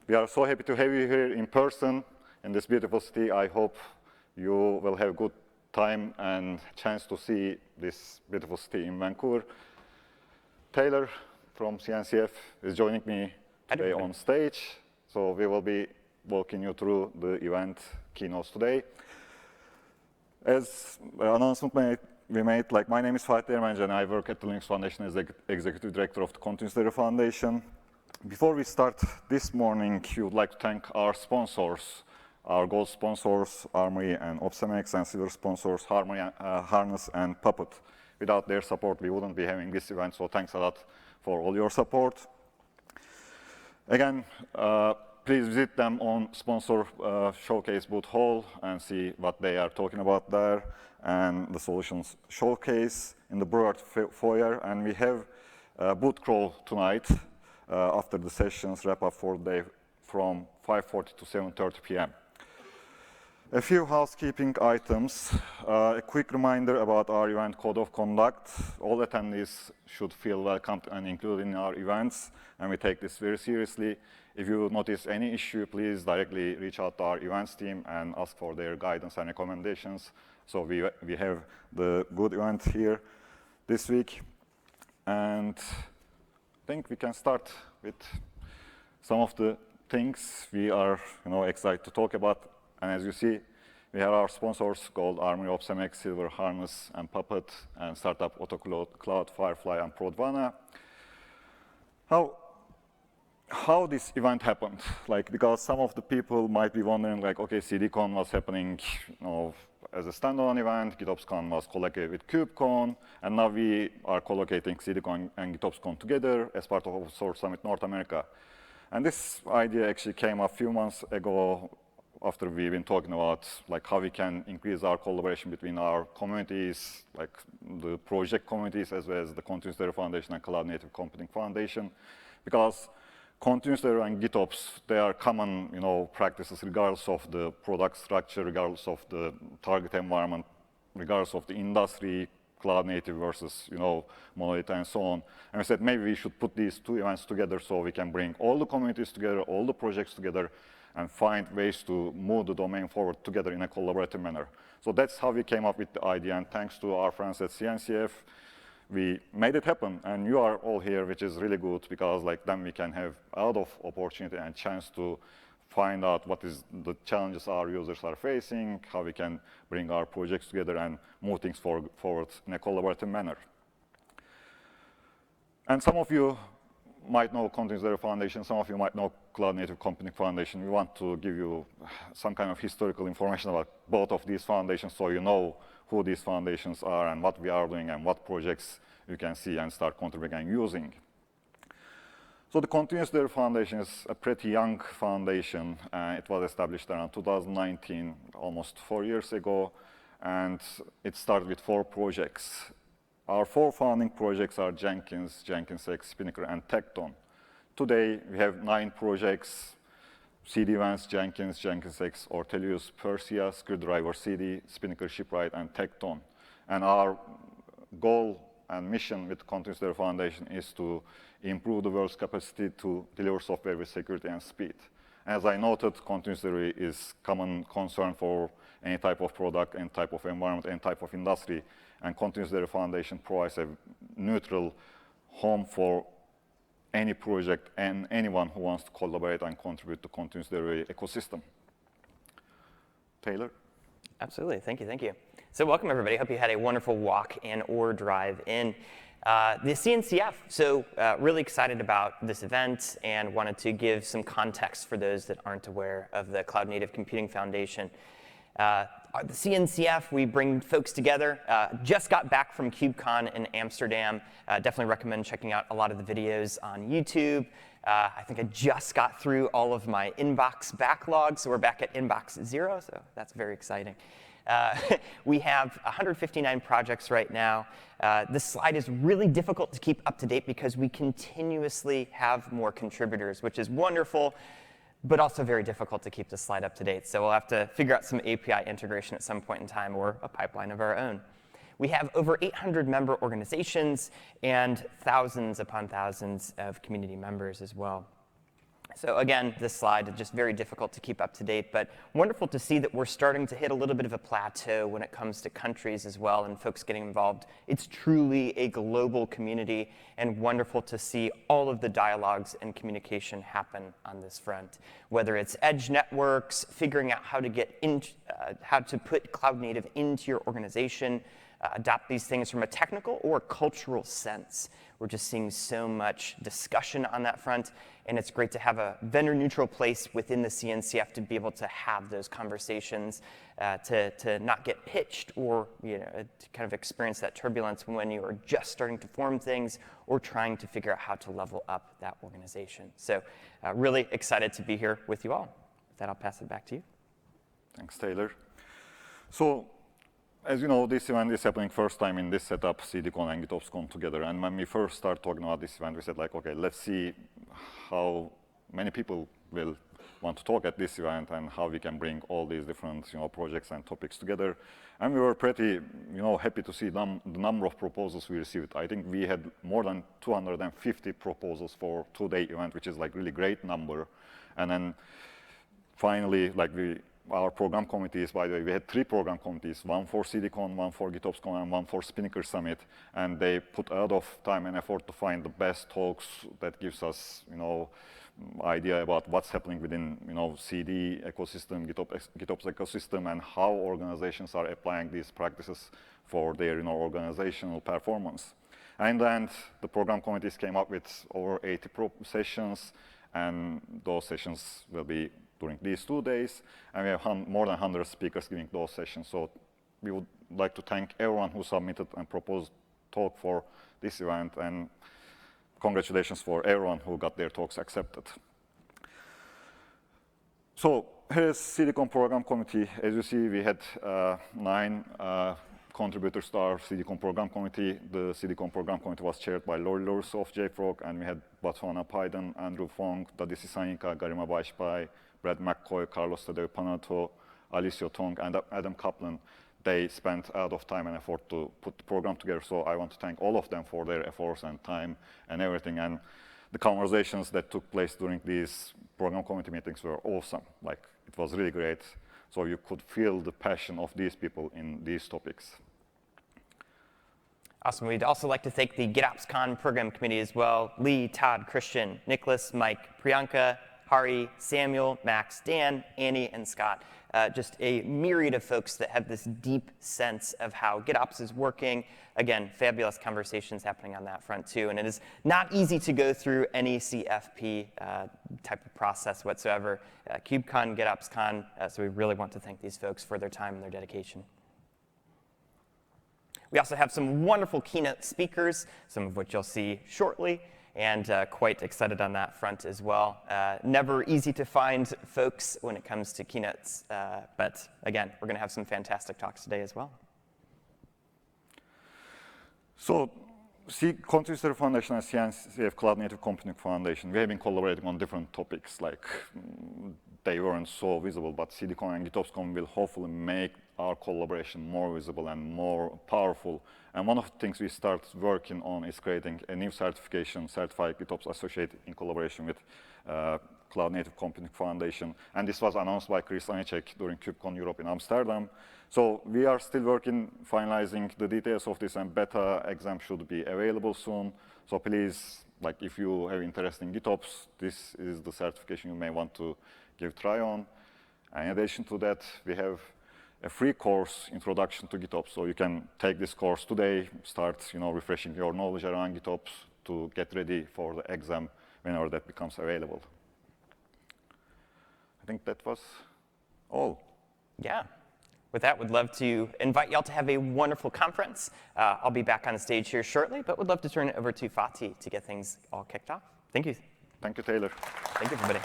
We are so happy to have you here in person in this beautiful city. I hope you will have a good time and chance to see this beautiful city in Vancouver. Taylor from CNCF is joining me today on stage. So we will be walking you through the event keynotes today. As the announcement we made, my name is Fatih Degirmenci and I work at the Linux Foundation as the Executive Director of the Continuous Delivery Foundation. Before we start this morning, we would like to thank our sponsors, our gold sponsors, Armory and OpsMX, and silver sponsors, Harness and Puppet. Without their support, we wouldn't be having this event, so thanks a lot for all your support. Again, please visit them on sponsor showcase booth hall and see what they are talking about there, and the solutions showcase in the Brewer foyer. And we have a booth crawl tonight after the sessions wrap up for the day from 5:40 to 7:30 p.m. A few housekeeping items. A quick reminder about our event code of conduct. All attendees should feel welcomed and included in our events, and we take this very seriously. If you notice any issue, please directly reach out to our events team and ask for their guidance and recommendations. So we have the good event here this week. And I think we can start with some of the things we are excited to talk about. And as you see, we have our sponsors called Armory, OpsMX, Silver, Harness, and Puppet, and startup AutoCloud, Firefly, and Prodvana. How this event happened? Because some of the people might be wondering, okay, CDCon was happening as a standalone event, GitOpsCon was collocated with KubeCon, and now we are collocating CDCon and GitOpsCon together as part of Open Source Summit North America. And this idea actually came a few months ago after we've been talking about how we can increase our collaboration between our communities, the project communities, as well as the Continuous Delivery Foundation and Cloud Native Computing Foundation. Because Continuous Delivery and GitOps, they are common practices regardless of the product structure, regardless of the target environment, regardless of the industry, cloud native versus monolith and so on. And we said maybe we should put these two events together so we can bring all the communities together, all the projects together, and find ways to move the domain forward together in a collaborative manner. So that's how we came up with the idea, and thanks to our friends at CNCF, we made it happen. And you are all here, which is really good, because then we can have a lot of opportunity and chance to find out what is the challenges our users are facing, how we can bring our projects together and move things forward in a collaborative manner. And some of you might know Continuous Delivery Foundation, some of you might know Cloud Native Computing Foundation. We want to give you some kind of historical information about both of these foundations so you know who these foundations are and what we are doing and what projects you can see and start contributing and using. So the Continuous Delivery Foundation is a pretty young foundation. It was established around 2019, almost 4 years ago, and it started with 4 projects. Our 4 founding projects are Jenkins, JenkinsX, Spinnaker, and Tekton. Today, we have 9 projects: CD-Vans, Jenkins, JenkinsX, Ortelius, Persia, Screwdriver CD, Spinnaker, Shipwright, and Tekton. And our goal and mission with Continuous Delivery Foundation is to improve the world's capacity to deliver software with security and speed. As I noted, continuous delivery is common concern for any type of product, any type of environment, any type of industry. And Continuous Delivery Foundation provides a neutral home for any project and anyone who wants to collaborate and contribute to continuous delivery ecosystem. Taylor? Absolutely, thank you. So welcome everybody, hope you had a wonderful walk in or drive in. The CNCF, so really excited about this event and wanted to give some context for those that aren't aware of the Cloud Native Computing Foundation. The CNCF, we bring folks together. Just got back from KubeCon in Amsterdam. Definitely recommend checking out a lot of the videos on YouTube. I think I just got through all of my inbox backlog, so we're back at inbox 0, so that's very exciting. We have 159 projects right now. This slide is really difficult to keep up to date because we continuously have more contributors, which is wonderful, but also very difficult to keep the slide up to date. So we'll have to figure out some API integration at some point in time or a pipeline of our own. We have over 800 member organizations and thousands upon thousands of community members as well. So again, this slide is just very difficult to keep up to date, but wonderful to see that we're starting to hit a little bit of a plateau when it comes to countries as well and folks getting involved. It's truly a global community, and wonderful to see all of the dialogues and communication happen on this front. Whether it's edge networks, figuring out how to get how to put cloud native into your organization, adopt these things from a technical or cultural sense. We're just seeing so much discussion on that front, and it's great to have a vendor-neutral place within the CNCF to be able to have those conversations, to not get pitched or to kind of experience that turbulence when you are just starting to form things or trying to figure out how to level up that organization. So really excited to be here with you all. With that, I'll pass it back to you. Thanks, Taylor. So, as you know, this event is happening first time in this setup, CDCon and GitOpsCon together. And when we first started talking about this event, we said like, okay, let's see how many people will want to talk at this event and how we can bring all these different projects and topics together. And we were pretty happy to see the number of proposals we received. I think we had more than 250 proposals for two-day event, which is like really great number. And then finally, our program committees, by the way, we had 3 program committees, one for CDCon, one for GitOpsCon, and one for Spinnaker Summit. And they put a lot of time and effort to find the best talks that gives us, idea about what's happening within, CD ecosystem, GitOps ecosystem, and how organizations are applying these practices for their, organizational performance. And then the program committees came up with over 80 sessions, and those sessions will be during these 2 days, and we have more than 100 speakers giving those sessions. So we would like to thank everyone who submitted and proposed talk for this event, and congratulations for everyone who got their talks accepted. So here's CDCon Program Committee. As you see, we had 9 contributors to our CDCon Program Committee. The CDCon Program Committee was chaired by Lori Lorso of JFrog, and we had Batwana Paidan, Andrew Fong, Dadisi Sanika, Garima Bajpai, Brad McCoy, Carlos Tadeu Panato, Alicio Tong, and Adam Kaplan. They spent a lot of time and effort to put the program together, so I want to thank all of them for their efforts and time and everything. And the conversations that took place during these program committee meetings were awesome. It was really great. So you could feel the passion of these people in these topics. Awesome. We'd also like to thank the GitOpsCon program committee as well. Lee, Todd, Christian, Nicholas, Mike, Priyanka, Hari, Samuel, Max, Dan, Annie, and Scott. Just a myriad of folks that have this deep sense of how GitOps is working. Again, fabulous conversations happening on that front too. And it is not easy to go through any CFP type of process whatsoever. KubeCon, GitOpsCon, so we really want to thank these folks for their time and their dedication. We also have some wonderful keynote speakers, some of which you'll see shortly, and quite excited on that front as well. Never easy to find folks when it comes to keynotes, but again, we're going to have some fantastic talks today as well. So, Contributor Foundation and CNCF Cloud Native Computing Foundation, we have been collaborating on different topics, they weren't so visible, but CDCon and GitOpsCon will hopefully make our collaboration more visible and more powerful. And one of the things we start working on is creating a new certification, Certified GitOps Associate, in collaboration with Cloud Native Computing Foundation. And this was announced by Chris Anichek during KubeCon Europe in Amsterdam. So we are still working, finalizing the details of this, and beta exam should be available soon. So please, if you have interest in GitOps, this is the certification you may want to give a try on. And in addition to that, we have a free course, Introduction to GitOps. So you can take this course today, start refreshing your knowledge around GitOps to get ready for the exam whenever that becomes available. I think that was all. Yeah. With that, we'd love to invite y'all to have a wonderful conference. I'll be back on the stage here shortly, but would love to turn it over to Fatih to get things all kicked off. Thank you. Thank you, Taylor. Thank you, everybody.